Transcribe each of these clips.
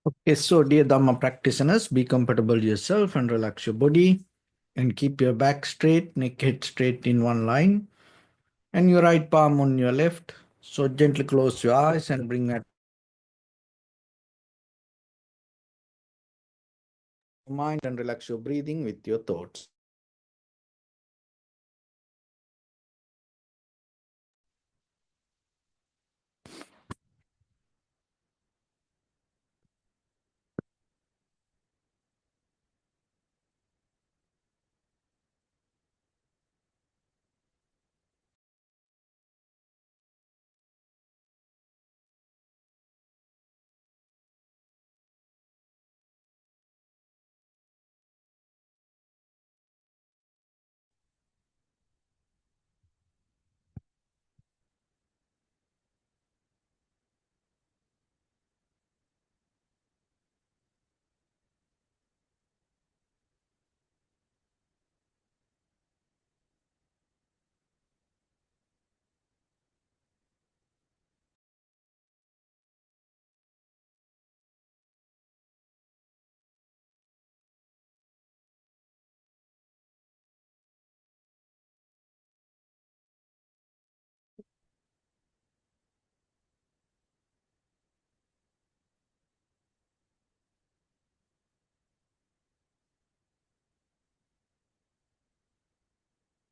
Okay, so dear Dharma practitioners, be comfortable yourself and relax your body and keep your back straight, neck head straight in one line, and your right palm on your left. So gently close your eyes and bring that mind and relax your breathing with your thoughts.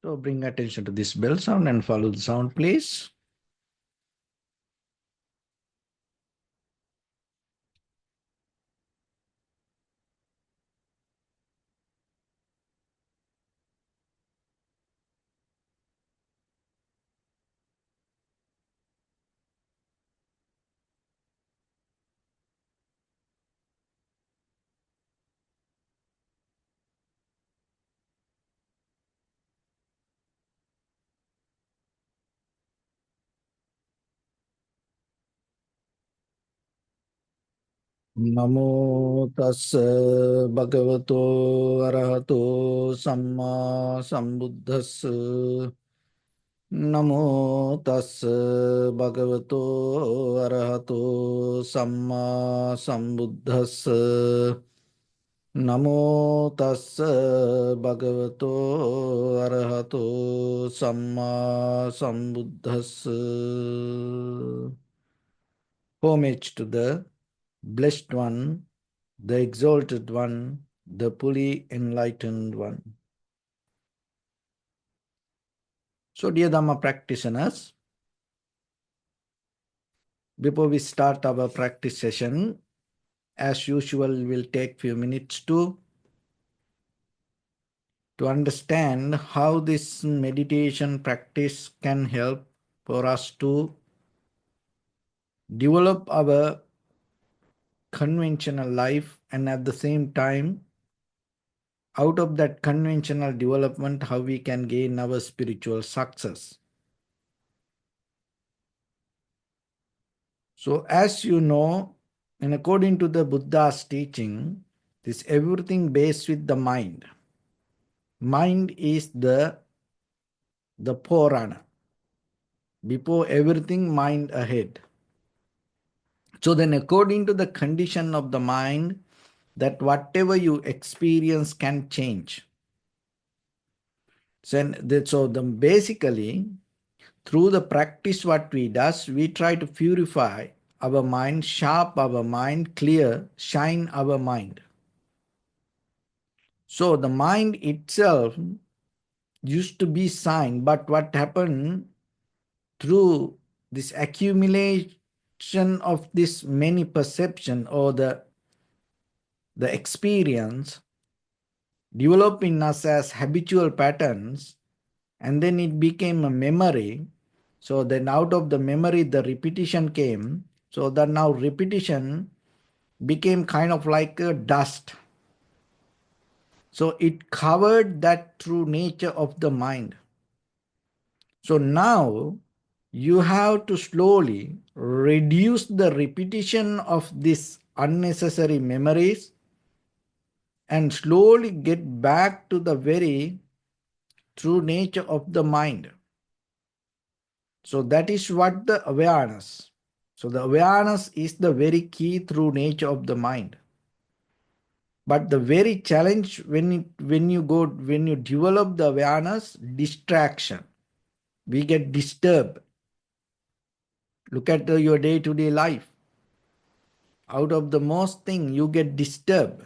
So bring attention to this bell sound and follow the sound, please. Namo tassa bhagavato arahato samma sambuddhassa. Namo tassa bhagavato arahato samma sambuddhassa. Namo tassa bhagavato arahato samma sambuddhassa. Homage to the Blessed One, the Exalted One, the fully enlightened One. So, dear Dhamma practitioners, before we start our practice session, as usual, we'll take few minutes to understand how this meditation practice can help for us to develop our conventional life, and at the same time, out of that conventional development, how we can gain our spiritual success. So as you know, and according to the Buddha's teaching, this everything based with the mind. Mind is the forerunner. Before everything, mind ahead. So then according to the condition of the mind, that whatever you experience can change. So basically, through the practice what we does, we try to purify our mind, sharp our mind, clear, shine our mind. So the mind itself used to be sign, but what happened through this accumulation of this many perception or the experience develop in us as habitual patterns, and then it became a memory. So then out of the memory the repetition came, so that now repetition became kind of like a dust. So it covered that true nature of the mind. So now you have to slowly reduce the repetition of these unnecessary memories and slowly get back to the very true nature of the mind. So that is what the awareness. So the awareness is the very key through nature of the mind. But the very challenge when you develop the awareness, distraction. We get disturbed. Look at your day-to-day life. Out of the most thing, you get disturbed.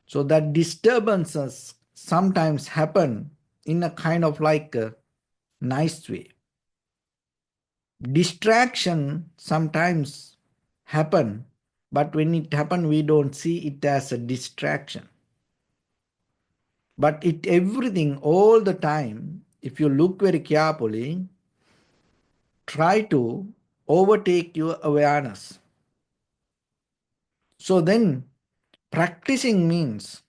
So that disturbances sometimes happen in a kind of like a nice way. Distraction sometimes happen, but when it happen, we don't see it as a distraction. But it everything all the time, if you look very carefully, try to overtake your awareness. So then practicing means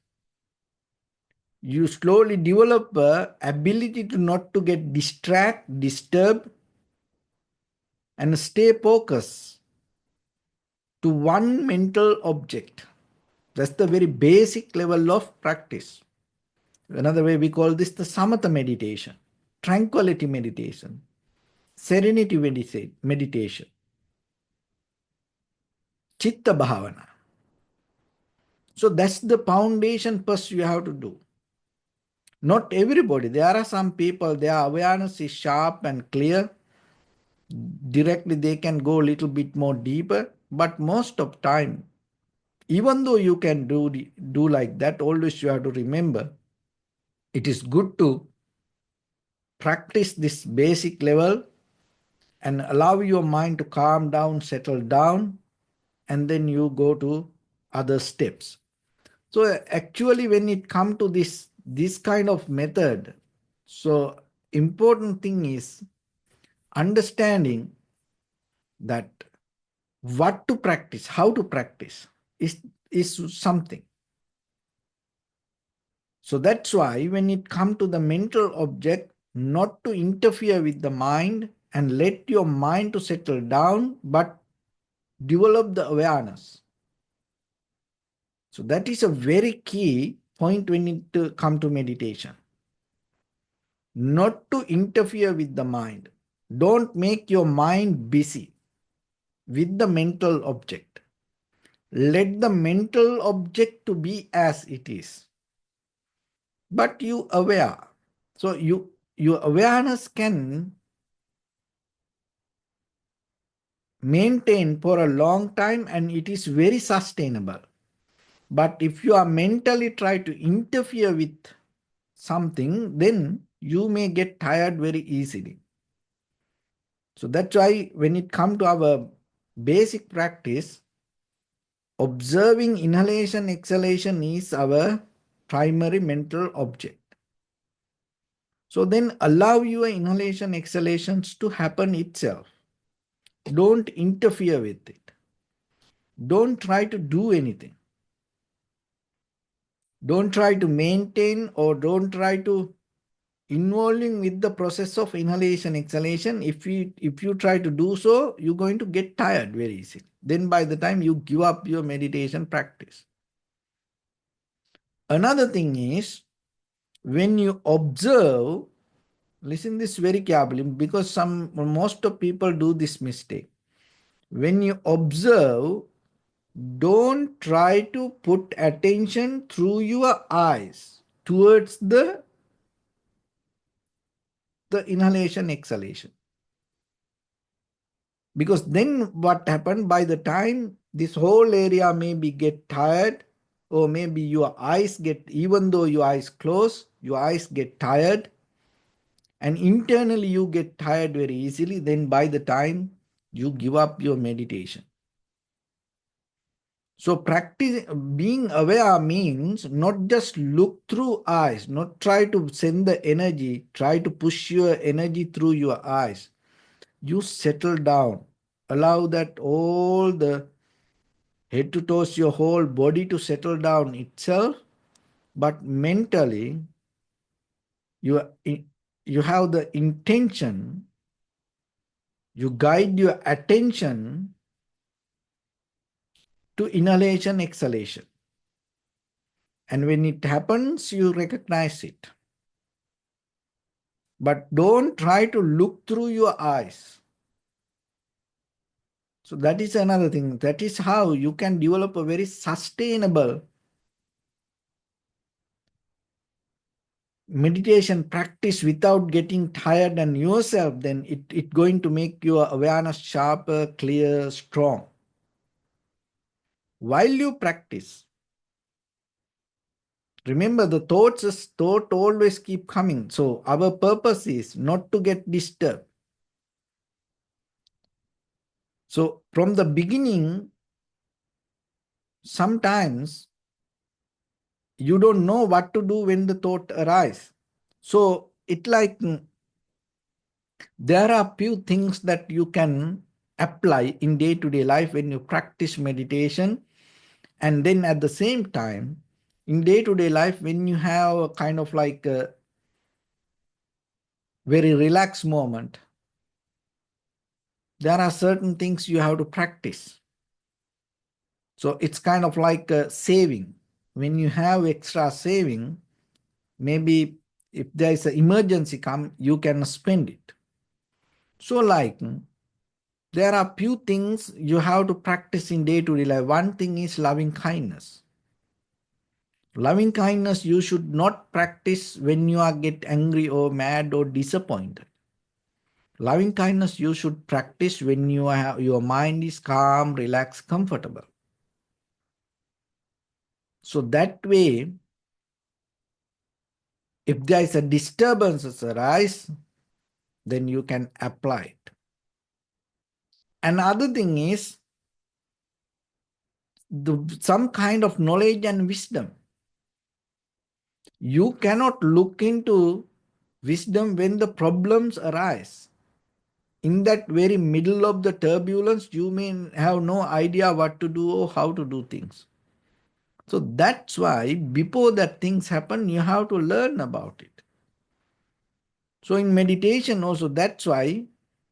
you slowly develop a ability to not to get disturbed, and stay focused to one mental object. That's the very basic level of practice. Another way we call this the samatha meditation, tranquility meditation, serenity meditation, chitta bhavana. So that's the foundation first you have to do. Not everybody. There are some people, their awareness is sharp and clear. Directly they can go a little bit more deeper. But most of time, even though you can do like that, always you have to remember, it is good to practice this basic level and allow your mind to calm down, settle down, and then you go to other steps. So actually when it comes to this kind of method, so important thing is understanding that what to practice, how to practice is something. So that's why when it comes to the mental object, not to interfere with the mind and let your mind to settle down, but develop the awareness. So that is a very key point when it comes to meditation. Not to interfere with the mind. Don't make your mind busy with the mental object. Let the mental object to be as it is. But you aware. So your awareness can maintain for a long time and it is very sustainable. But if you are mentally try to interfere with something, then you may get tired very easily. So that's why when it comes to our basic practice, observing inhalation, exhalation is our primary mental object. So then allow your inhalation, exhalations to happen itself. Don't interfere with it. Don't try to do anything. Don't try to maintain or don't try to involving with the process of inhalation, exhalation. If you try to do so, you're going to get tired very easily. Then by the time you give up your meditation practice. Another thing is when you observe, listen this very carefully because most of people do this mistake. When you observe, don't try to put attention through your eyes towards the inhalation, exhalation. Because then what happened, by the time this whole area maybe get tired, or maybe your eyes get, even though your eyes close, your eyes get tired, and internally you get tired very easily, then by the time you give up your meditation. So practice being aware means not just look through eyes, not try to send the energy, try to push your energy through your eyes. You settle down. Allow that all the head to toes, your whole body to settle down itself, but mentally you have the intention, you guide your attention to inhalation, exhalation. And when it happens, you recognize it. But don't try to look through your eyes. So that is another thing. That is how you can develop a very sustainable meditation practice without getting tired and yourself. Then it going to make your awareness sharper, clear, strong. While you practice, remember the thought always keep coming. So our purpose is not to get disturbed. So from the beginning, sometimes you don't know what to do when the thought arise. So it like there are few things that you can apply in day-to-day life when you practice meditation, and then at the same time in day-to-day life when you have a kind of like a very relaxed moment, there are certain things you have to practice. So it's kind of like a saving. When you have extra saving, maybe if there is an emergency come, you can spend it. So like there are few things you have to practice in day-to-day life. One thing is loving kindness. Loving kindness you should not practice when you are get angry or mad or disappointed. Loving kindness you should practice when your mind is calm, relaxed, comfortable. So that way, if there is a disturbance arise, then you can apply it. Another thing is some kind of knowledge and wisdom. You cannot look into wisdom when the problems arise. In that very middle of the turbulence, you may have no idea what to do or how to do things. So that's why before that things happen, you have to learn about it. So in meditation also, that's why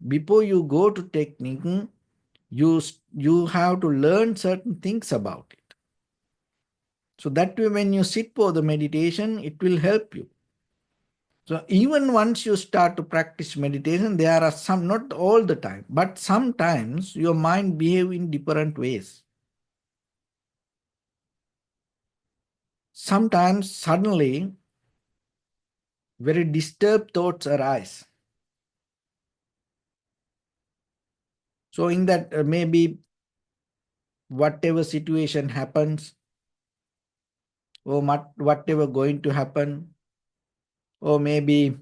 before you go to technique, you have to learn certain things about it. So that way when you sit for the meditation, it will help you. So even once you start to practice meditation, there are some, not all the time, but sometimes your mind behave in different ways. Sometimes suddenly very disturbed thoughts arise. So in that maybe whatever situation happens or whatever going to happen, or maybe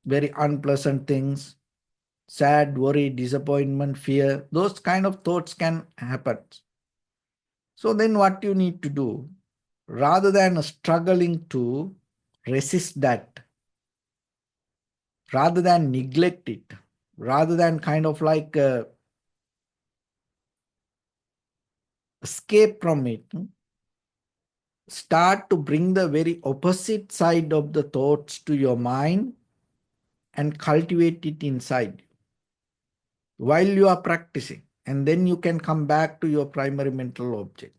very unpleasant things, sad, worry, disappointment, fear, those kind of thoughts can happen. So then what you need to do, rather than struggling to resist that, rather than neglect it, rather than kind of like escape from it, start to bring the very opposite side of the thoughts to your mind and cultivate it inside while you are practicing. And then you can come back to your primary mental object.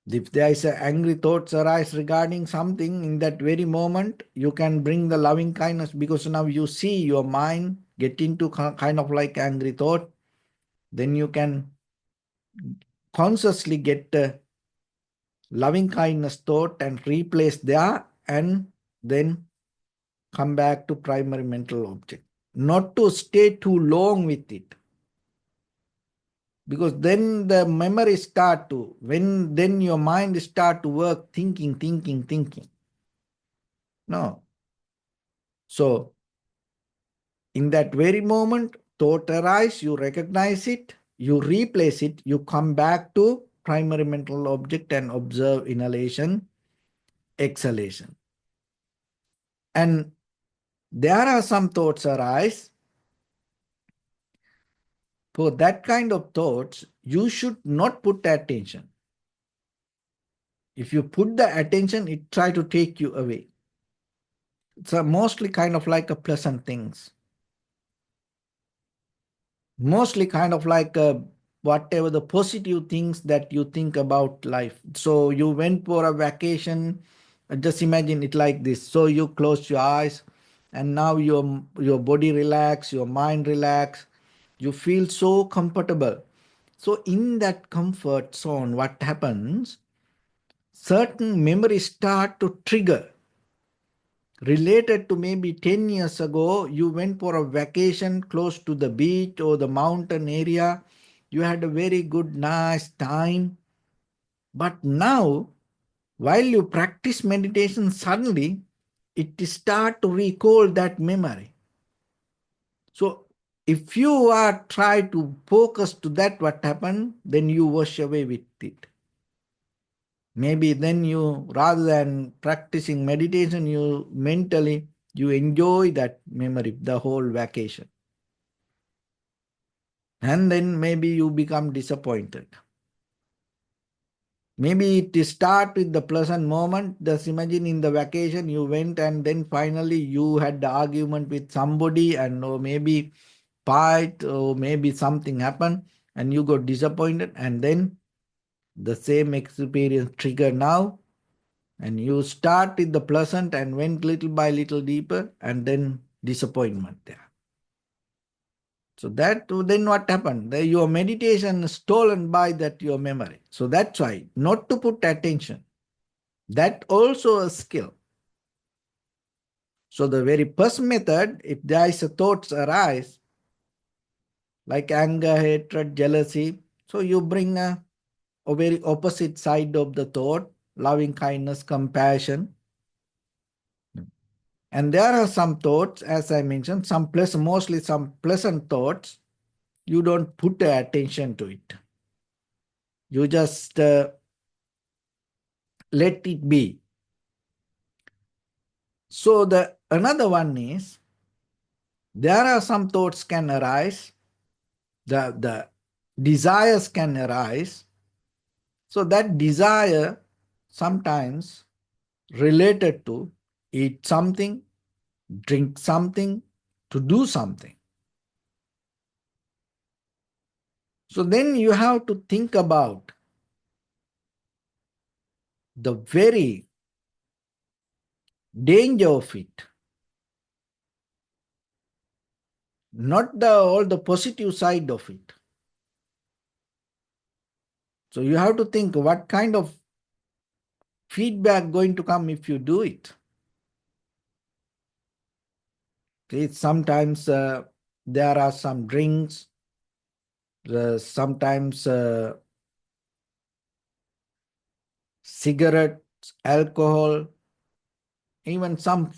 If there is an angry thoughts arise regarding something, in that very moment, you can bring the loving kindness, because now you see your mind get into kind of like angry thought. Then you can consciously get the loving kindness thought and replace there, and then come back to primary mental object. Not to stay too long with it, because then the memory start to, then your mind start to work thinking. No. So in that very moment, thought arise, you recognize it, you replace it, you come back to primary mental object and observe inhalation, exhalation. And there are some thoughts arise. For that kind of thoughts, you should not put attention. If you put the attention, it try to take you away. It's mostly kind of like a pleasant things. Mostly kind of like whatever the positive things that you think about life. So you went for a vacation, just imagine it like this. So you close your eyes and now your body relax, your mind relax, You feel so comfortable. So in that comfort zone, what happens? Certain memories start to trigger. Related to maybe 10 years ago, you went for a vacation close to the beach or the mountain area. You had a very good, nice time. But now, while you practice meditation, suddenly it start to recall that memory. So if you are try to focus to that what happened, then you wash away with it. Maybe then you, rather than practicing meditation, you mentally, you enjoy that memory, the whole vacation. And then maybe you become disappointed. Maybe it start with the pleasant moment. Just imagine in the vacation you went and then finally you had the argument with somebody and or maybe fight or maybe something happened and you got disappointed, and then the same experience trigger now, and you start with the pleasant and went little by little deeper, and then disappointment there. So that then what happened? Your meditation is stolen by that your memory. So that's why not to put attention. That also a skill. So the very first method, if there is a thoughts arise, like anger, hatred, jealousy, so you bring a very opposite side of the thought, loving kindness, compassion. And there are some thoughts, as I mentioned, mostly some pleasant thoughts. You don't put attention to it. You just let it be. So the another one is, there are some thoughts can arise, the desires can arise. So that desire sometimes related to eat something, drink something, to do something. So then you have to think about the very danger of it, not all the positive side of it. So you have to think what kind of feedback going to come if you do it. Okay, sometimes there are some drinks, sometimes cigarettes, alcohol, even some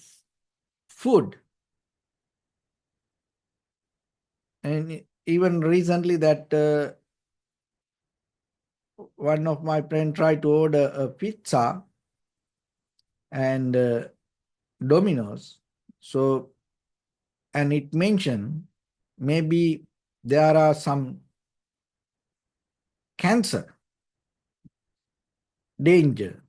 food. And even recently that one of my friends tried to order a pizza and Domino's. So, and it mentioned maybe there are some cancer danger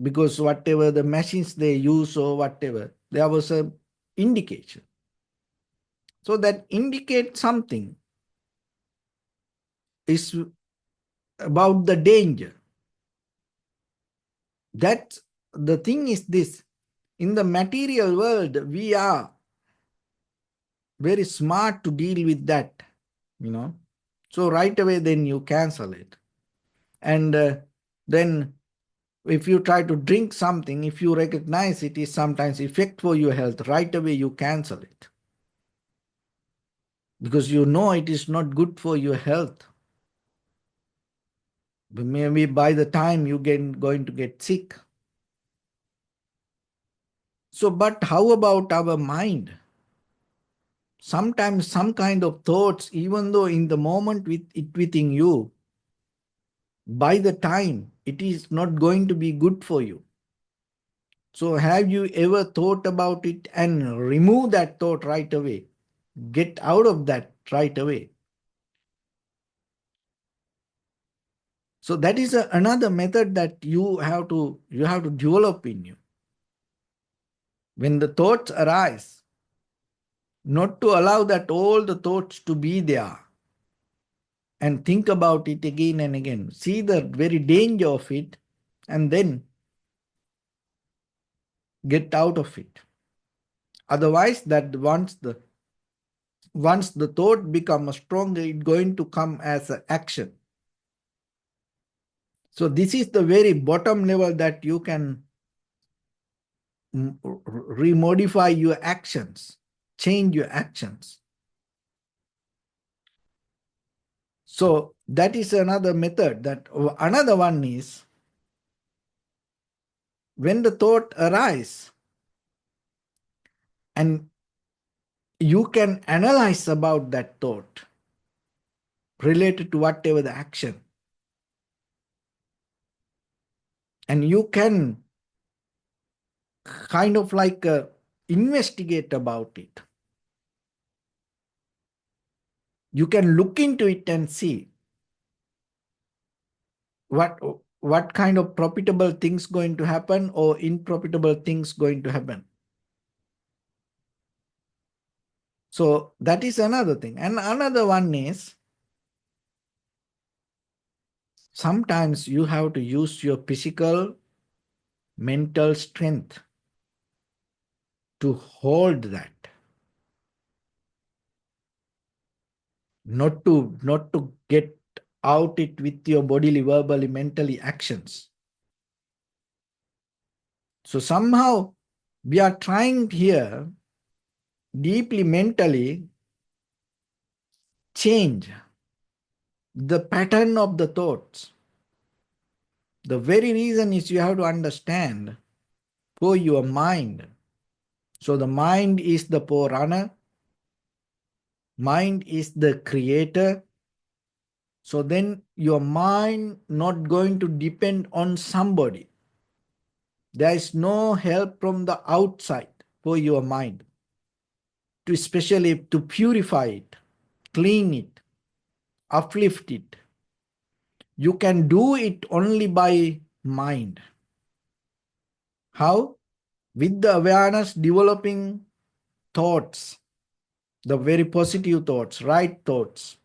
because whatever the machines they use or whatever, there was a indication. So that indicates something is about the danger. That the thing is this, in the material world, we are very smart to deal with that, you know. So right away, then you cancel it. And then if you try to drink something, if you recognize it is sometimes effect for your health, right away you cancel it. Because you know it is not good for your health. Maybe by the time you get going to get sick. So, but how about our mind? Sometimes some kind of thoughts, even though in the moment with it within you, by the time it is not going to be good for you. So have you ever thought about it and remove that thought right away? Get out of that right away. So that is another method that you have to develop in you. When the thoughts arise, not to allow that all the thoughts to be there and think about it again and again. See the very danger of it and then get out of it. Otherwise, that once the once the thought becomes stronger, it's going to come as an action. So this is the very bottom level that you can remodify your actions, change your actions. So that is another method. That another one is when the thought arises and you can analyze about that thought related to whatever the action, and you can kind of like investigate about it. You can look into it and see what kind of profitable things going to happen or unprofitable things going to happen. So that is another thing. And another one is sometimes you have to use your physical, mental strength to hold that. Not to get out it with your bodily, verbally, mentally actions. So somehow we are trying here deeply mentally change the pattern of the thoughts. The very reason is you have to understand for your mind. So the mind is the forerunner, mind is the creator. So then your mind not going to depend on somebody. There is no help from the outside for your mind, to especially to purify it, clean it, uplift it. You can do it only by mind. How? With the awareness developing thoughts, the very positive thoughts, right thoughts.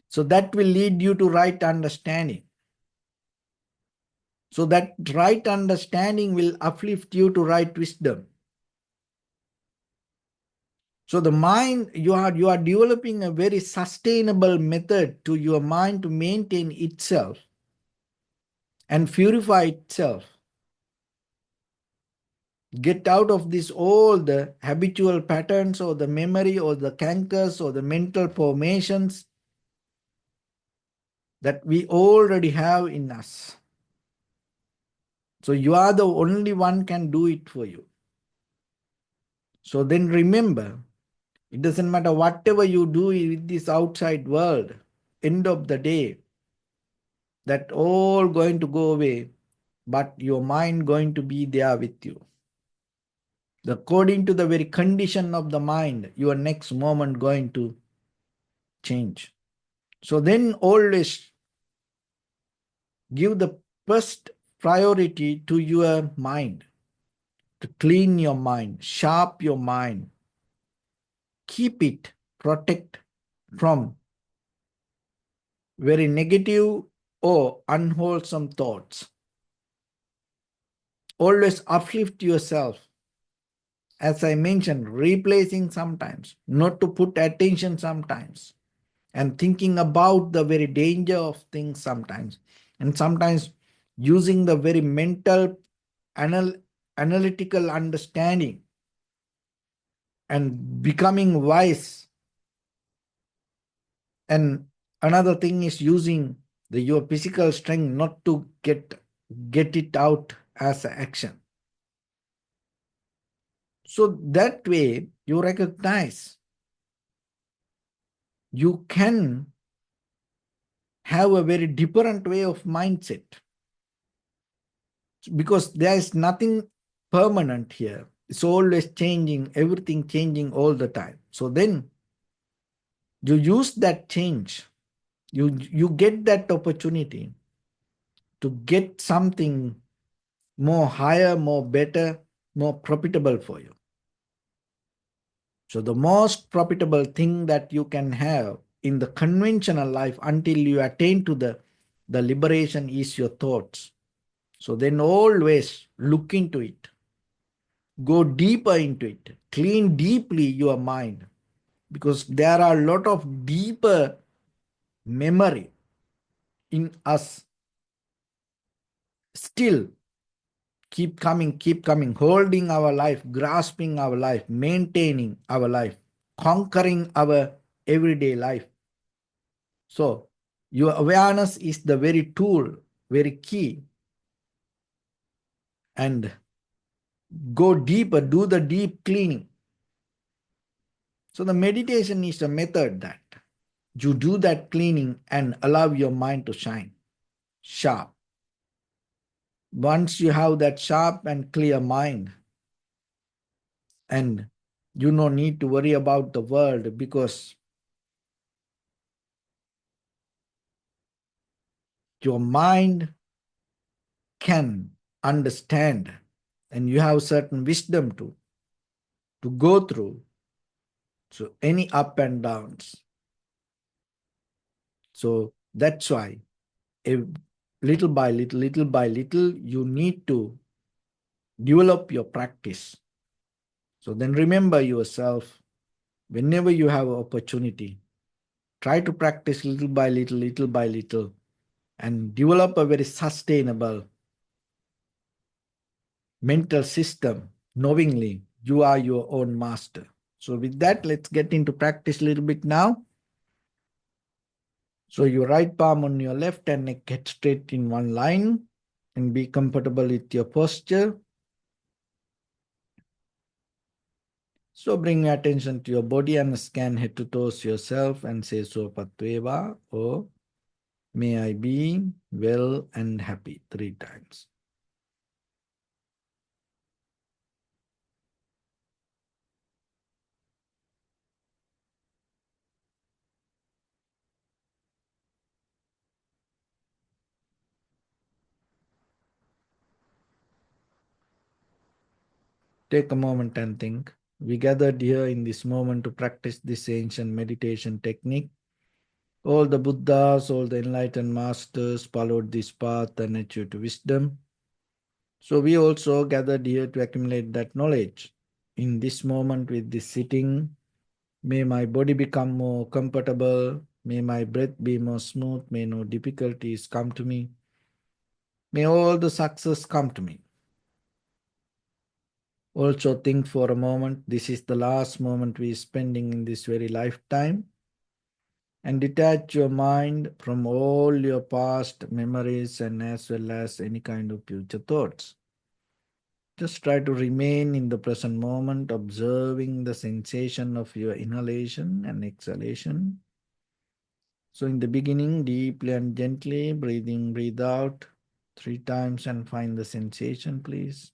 So that will lead you to right understanding. So that right understanding will uplift you to right wisdom. So the mind, you are developing a very sustainable method to your mind to maintain itself and purify itself. Get out of this all the habitual patterns or the memory or the cankers or the mental formations that we already have in us. So you are the only one can do it for you. So then remember, it doesn't matter whatever you do with this outside world, end of the day, that all going to go away, but your mind going to be there with you. According to the very condition of the mind, your next moment going to change. So then always give the first priority to your mind, to clean your mind, sharp your mind, keep it, protect from very negative or unwholesome thoughts. Always uplift yourself. As I mentioned, replacing sometimes, not to put attention sometimes, and thinking about the very danger of things sometimes, and sometimes using the very mental, analytical understanding and becoming wise. And another thing is using your physical strength not to get it out as an action. So that way you recognize you can have a very different way of mindset, because there is nothing permanent here. It's always changing, everything changing all the time. So then you use that change, you get that opportunity to get something more higher, more better, more profitable for you. So the most profitable thing that you can have in the conventional life until you attain to the liberation is your thoughts. So then always look into it. Go deeper into it. Clean deeply your mind, because there are a lot of deeper memory in us still keep coming, holding our life, grasping our life, maintaining our life, conquering our everyday life. So your awareness is the very tool, very key. And go deeper, do the deep cleaning. So the meditation is a method that you do that cleaning and allow your mind to shine sharp. Once you have that sharp and clear mind, and you no need to worry about the world, because your mind can understand, and you have certain wisdom to go through, so any up and downs. So that's why, if little by little, you need to develop your practice. So then remember yourself, whenever you have opportunity, try to practice little by little, and develop a very sustainable mental system, knowingly you are your own master. So with that, let's get into practice a little bit now. So your right palm on your left and neck get straight in one line, and be comfortable with your posture. So bring your attention to your body and scan head to toes yourself and say so patveva, or may I be well and happy 3 times. Take a moment and think. We gathered here in this moment to practice this ancient meditation technique. All the Buddhas, all the enlightened masters followed this path and achieved wisdom. So we also gathered here to accumulate that knowledge. In this moment with this sitting, may my body become more comfortable. May my breath be more smooth. May no difficulties come to me. May all the success come to me. Also think for a moment, this is the last moment we are spending in this very lifetime, and detach your mind from all your past memories and as well as any kind of future thoughts. Just try to remain in the present moment, observing the sensation of your inhalation and exhalation. So in the beginning, deeply and gently, breathe out 3 times and find the sensation, please.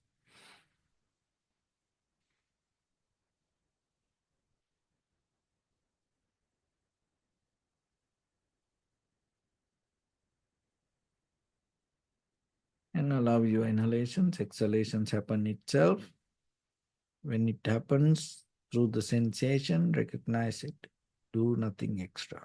And allow your inhalations, exhalations happen itself. When it happens through the sensation, recognize it. Do nothing extra.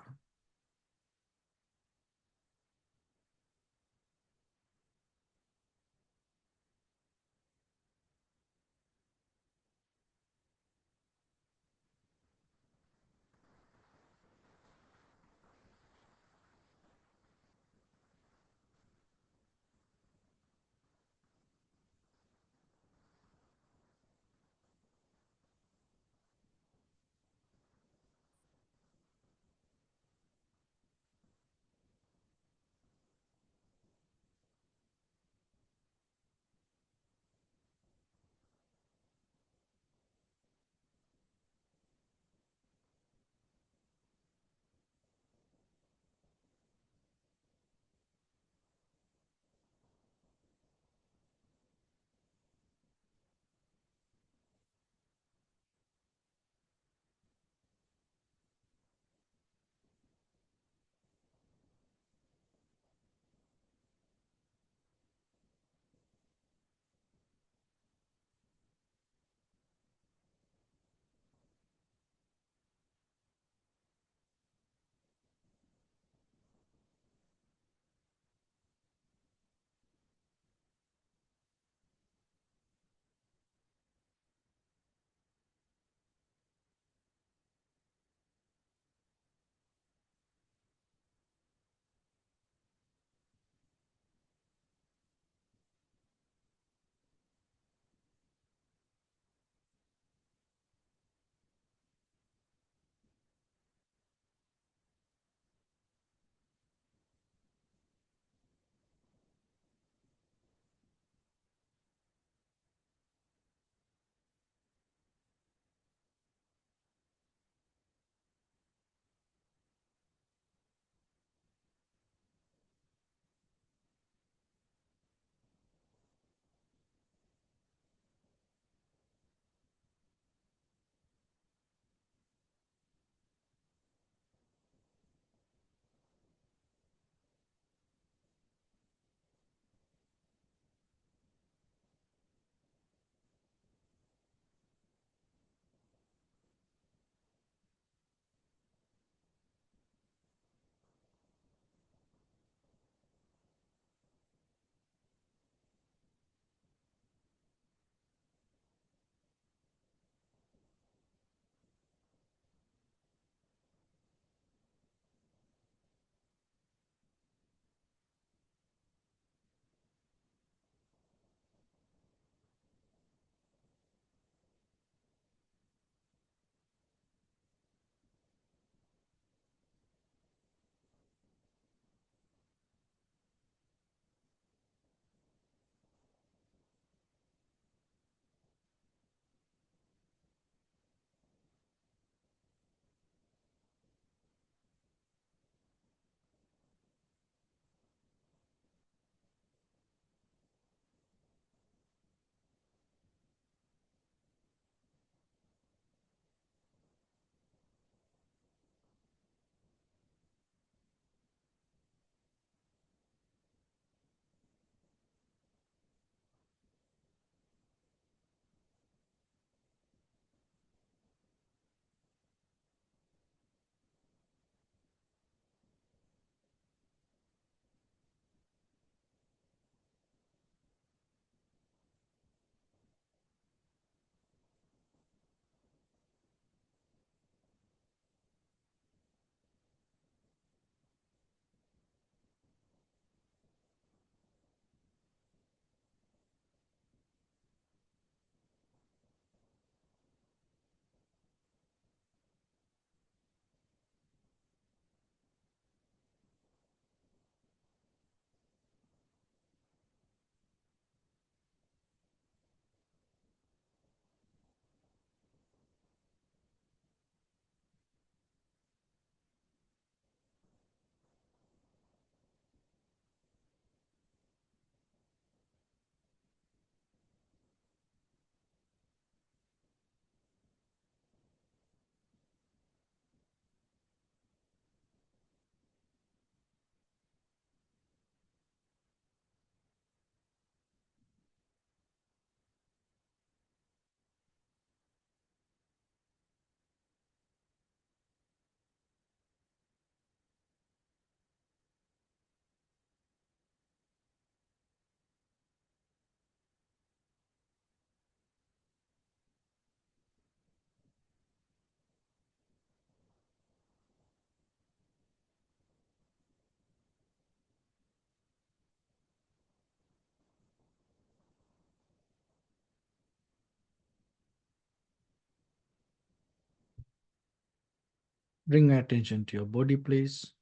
Bring attention to your body, please.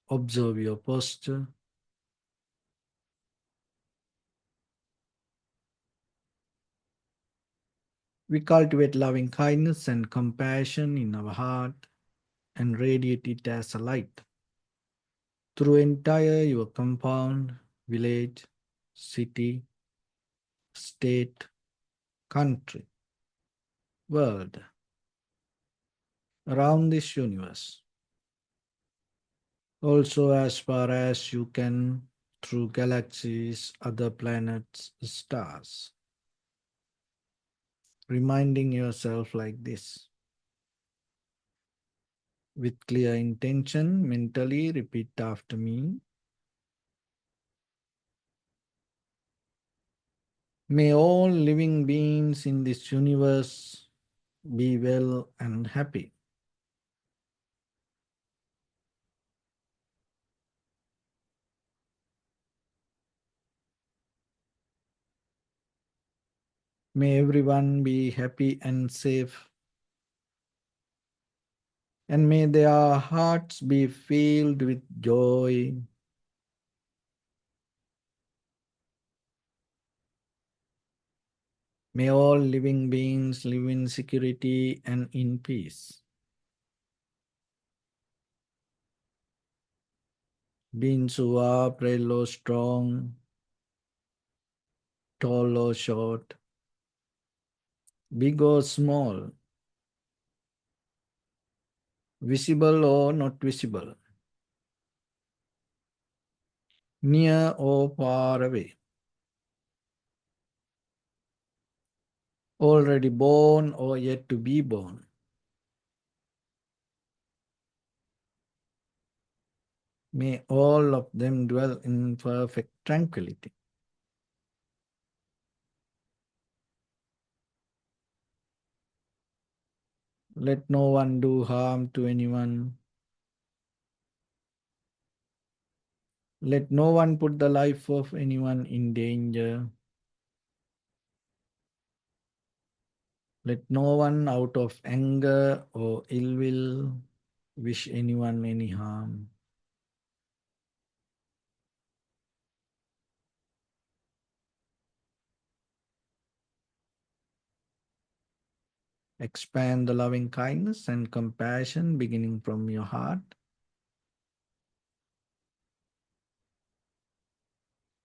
Observe your posture. We cultivate loving kindness and compassion in our heart and radiate it as a light through entire your compound, village, city, state, country, world, around this universe. Also, as far as you can, through galaxies, other planets, stars. Reminding yourself like this. With clear intention, mentally repeat after me. May all living beings in this universe be well and happy. May everyone be happy and safe. And may their hearts be filled with joy. May all living beings live in security and in peace. Beings who are frail or strong, tall or short, big or small, visible or not visible, near or far away, already born or yet to be born. May all of them dwell in perfect tranquility. Let no one do harm to anyone. Let no one put the life of anyone in danger. Let no one out of anger or ill will wish anyone any harm. Expand the loving kindness and compassion beginning from your heart.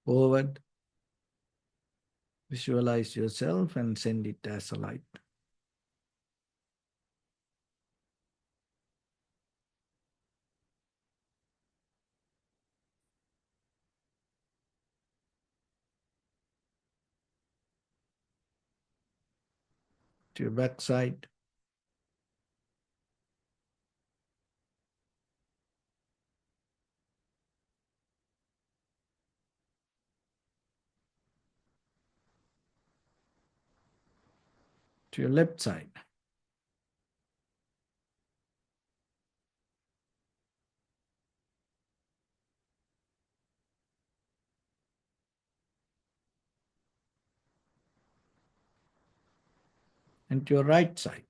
Forward, visualize yourself and send it as a light. To your backside, to your left side, and to your right side.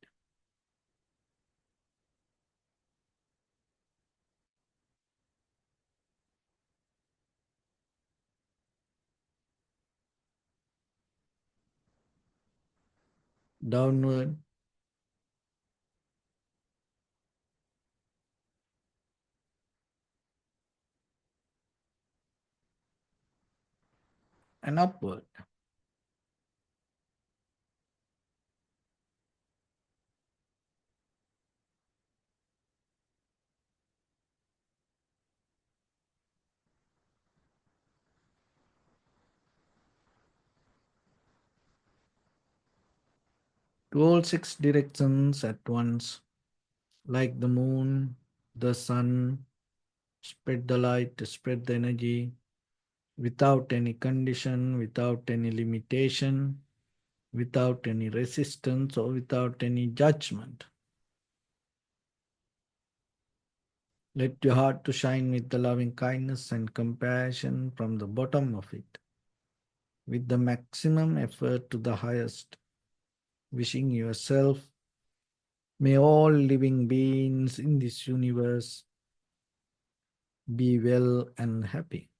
Downward and upward. To all six directions at once, like the moon, the sun, spread the light, spread the energy without any condition, without any limitation, without any resistance, or without any judgment. Let your heart to shine with the loving kindness and compassion from the bottom of it, with the maximum effort to the highest, wishing yourself May all living beings in this universe be well and happy.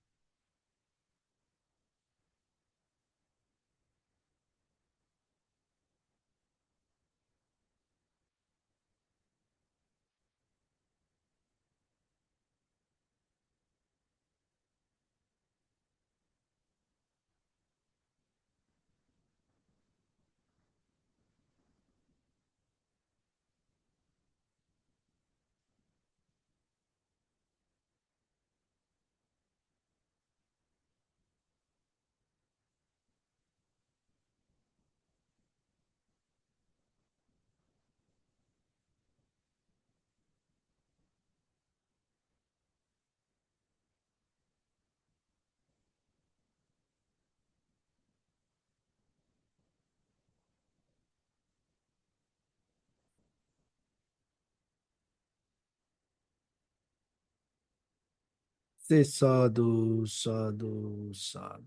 Say sadhu, sadhu, sadhu.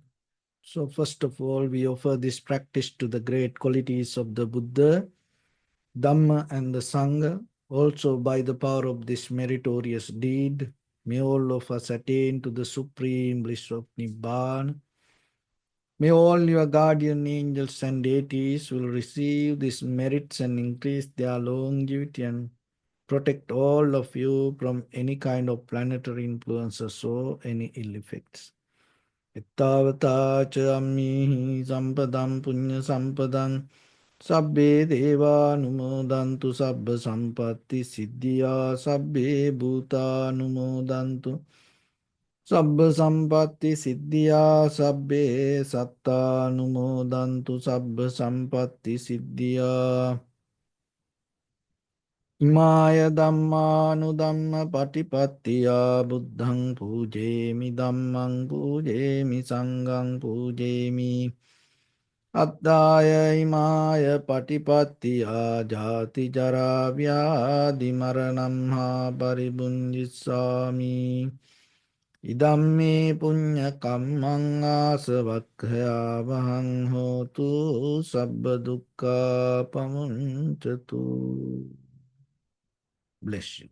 So, first of all, we offer this practice to the great qualities of the Buddha, Dhamma, and the Sangha. Also, by the power of this meritorious deed, may all of us attain to the supreme bliss of Nibbana. May all your guardian angels and deities will receive these merits and increase their longevity and protect all of you from any kind of planetary influences or any ill effects. Ittavata cha ammihi sampadam punya sampadam sabbe deva numodantu sabba sampatti siddhya sabbe bhuta numodantu sabba sampatti siddhya sabbe satta numodantu sabba sampatti siddhya Imaya Dhammanudhamma Patipattiya Buddhang Pujemi Dhammang Pujemi Sanghang Pujemi Attaya Imaya Patipattiya Jati Jara Vyadi Maranam Ha Paribunjissami Idamme Punya Kammang Asavakkaya Vahang Hotu Sabba Dukkha Pamuncatu. Bless you.